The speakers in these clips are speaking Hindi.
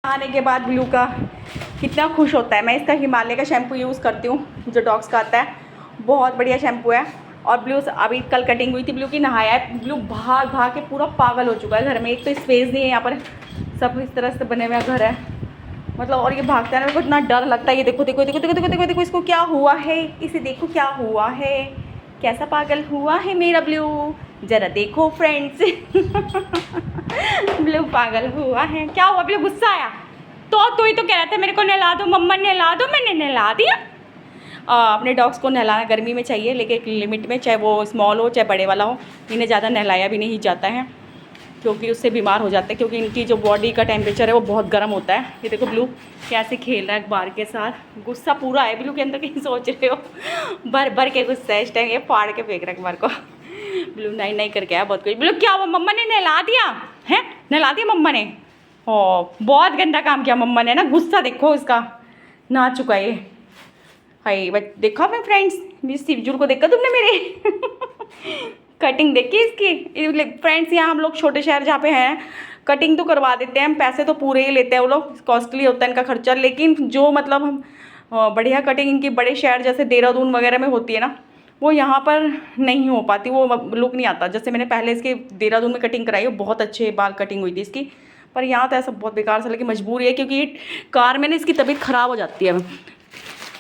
आने के बाद ब्लू का कितना खुश होता है। मैं इसका हिमालय का शैम्पू यूज़ करती हूँ जो डॉग्स का आता है, बहुत बढ़िया शैम्पू है। और ब्लू अभी कल कटिंग हुई थी, ब्लू की नहाया है। ब्लू भाग भाग के पूरा पागल हो चुका है घर में। एक तो स्पेस नहीं है यहाँ पर, सब इस तरह से बने हुए घर है मतलब। और ये भागता है ना, मेरे को इतना डर लगता है। ये देखो देखो देखो देखो देखो देखो देखो इसको क्या हुआ है, इसे देखो क्या हुआ है, कैसा पागल हुआ है मेरा ब्लू, ज़रा देखो फ्रेंड्स। ब्लू पागल हुआ है। क्या हुआ ब्लू, गुस्सा आया? तो तू ही तो कह रहा था मेरे को नहला दो मम्मा, नहला दो, मैंने नहला दिया। अपने डॉग्स को नहलाना गर्मी में चाहिए, लेकिन एक लिमिट में, चाहे वो स्मॉल हो चाहे बड़े वाला हो। इन्हें ज़्यादा नहलाया भी नहीं जाता है क्योंकि उससे बीमार हो जाते हैं, क्योंकि इनकी जो बॉडी का टेम्परेचर है वो बहुत गर्म होता है। ये देखो ब्लू कैसे खेल रहा है अखबार के साथ। गुस्सा पूरा है ब्लू के अंदर, कहीं सोच रहे हो, भर भर के गुस्सा है इस टाइम। ये फाड़ के फेंक रहा है अखबार को। ब्लू नहीं नहीं करके आया बहुत कुछ। ब्लू क्या हुआ, मम्मा ने नहला दिया है? नहला दिया मम्मा ने? ओ बहुत गंदा काम किया मम्मा ने ना। गुस्सा देखो इसका, नहा चुका है। हाय बट देखो अपने फ्रेंड्स, मिस सिवजूल को देखा तुमने मेरे? कटिंग देखी इसकी फ्रेंड्स। यहाँ हम लोग छोटे शहर जहाँ पे हैं, कटिंग तो करवा देते हैं हम, पैसे तो पूरे ही लेते हैं वो लोग, कॉस्टली होता है इनका खर्चा। लेकिन जो मतलब हम बढ़िया कटिंग इनकी बड़े शहर जैसे देहरादून वगैरह में होती है ना, वो यहाँ पर नहीं हो पाती, वो लुक नहीं आता। जैसे मैंने पहले इसके देहरादून में कटिंग कराई है, बहुत अच्छे बाल कटिंग हुई थी इसकी। पर यहाँ तो ऐसा बहुत बेकार सा, लेकिन मजबूरी है क्योंकि ये कार में ना इसकी तबीयत ख़राब हो जाती है,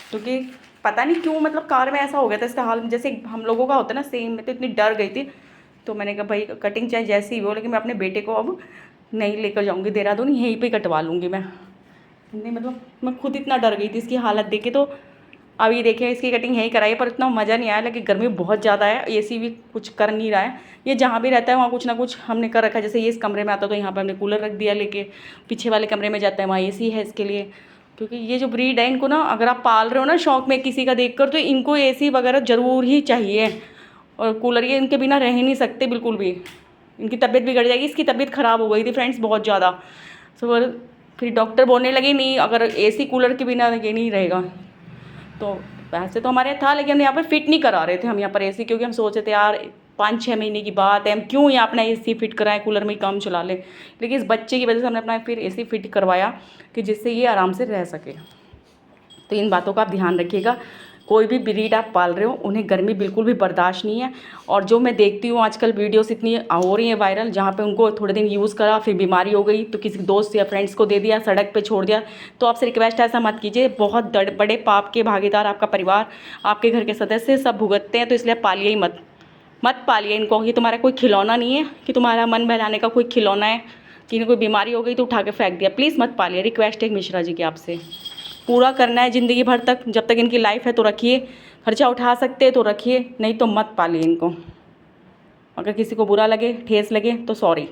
क्योंकि पता नहीं क्यों मतलब कार में ऐसा हो गया था इसका हाल, जैसे हम लोगों का होता है ना सेम। मैं तो इतनी डर गई थी, तो मैंने कहा भाई कटिंग चाहे जैसी ही हो, लेकिन मैं अपने बेटे को अब नहीं लेकर जाऊँगी देहरादून, यहीं पे कटवा लूँगी मैं। नहीं मतलब मैं खुद इतना डर गई थी इसकी हालत देख के। तो अभी देखिए इसकी कटिंग यहीं कराई, पर इतना मज़ा नहीं आया, लेकिन गर्मी बहुत ज़्यादा है, एसी भी कुछ कर नहीं रहा है। ये जहाँ भी रहता है वहाँ कुछ ना कुछ हमने कर रखा है। जैसे ये इस कमरे में आता तो यहाँ पर हमने कूलर रख दिया लेके, पीछे वाले कमरे में जाता है वहाँ एसी है इसके लिए। क्योंकि ये जो ब्रीड है इनको ना, अगर आप पाल रहे हो ना शौक में किसी का देखकर, तो इनको एसी वगैरह ज़रूर ही चाहिए। और कूलर ये इनके बिना रह ही नहीं सकते बिल्कुल भी, इनकी तबीयत बिगड़ जाएगी। इसकी तबीयत ख़राब हो गई थी फ्रेंड्स बहुत ज़्यादा। तो फिर डॉक्टर बोलने लगे नहीं, अगर एसी कूलर के बिना ये नहीं रहेगा। तो वैसे तो हमारे था, लेकिन हम यहाँ पर फिट नहीं करा रहे थे हम यहाँ पर एसी, क्योंकि हम सोचे थे यार 5-6 महीने की बात है, हम क्यों यहाँ अपना एसी फिट कराएं, कूलर में ही काम चला लें। लेकिन इस बच्चे की वजह से हमने अपना फिर एसी फिट करवाया कि जिससे ये आराम से रह सके। तो इन बातों का आप ध्यान रखिएगा। कोई भी ब्रीड आप पाल रहे हो, उन्हें गर्मी बिल्कुल भी बर्दाश्त नहीं है। और जो मैं देखती हूँ आजकल वीडियोस इतनी हो रही हैं वायरल, जहाँ पे उनको थोड़े दिन यूज़ करा फिर बीमारी हो गई तो किसी दोस्त या फ्रेंड्स को दे दिया, सड़क पे छोड़ दिया। तो आपसे रिक्वेस्ट है ऐसा मत कीजिए। बहुत बड़े पाप के भागीदार आपका परिवार, आपके घर के सदस्य सब भुगतते हैं। तो इसलिए पालिए ही मत पालिए इनको। ये तुम्हारा कोई खिलौना नहीं है कि तुम्हारा मन बहलाने का कोई खिलौना है कि इन्हें कोई बीमारी हो गई तो उठा के फेंक दिया। प्लीज़ मत पालिए, रिक्वेस्ट है मिश्रा जी की आपसे। पूरा करना है ज़िंदगी भर तक, जब तक इनकी लाइफ है तो रखिए, खर्चा उठा सकते हैं तो रखिए, नहीं तो मत पालिए इनको। अगर किसी को बुरा लगे, ठेस लगे तो सॉरी।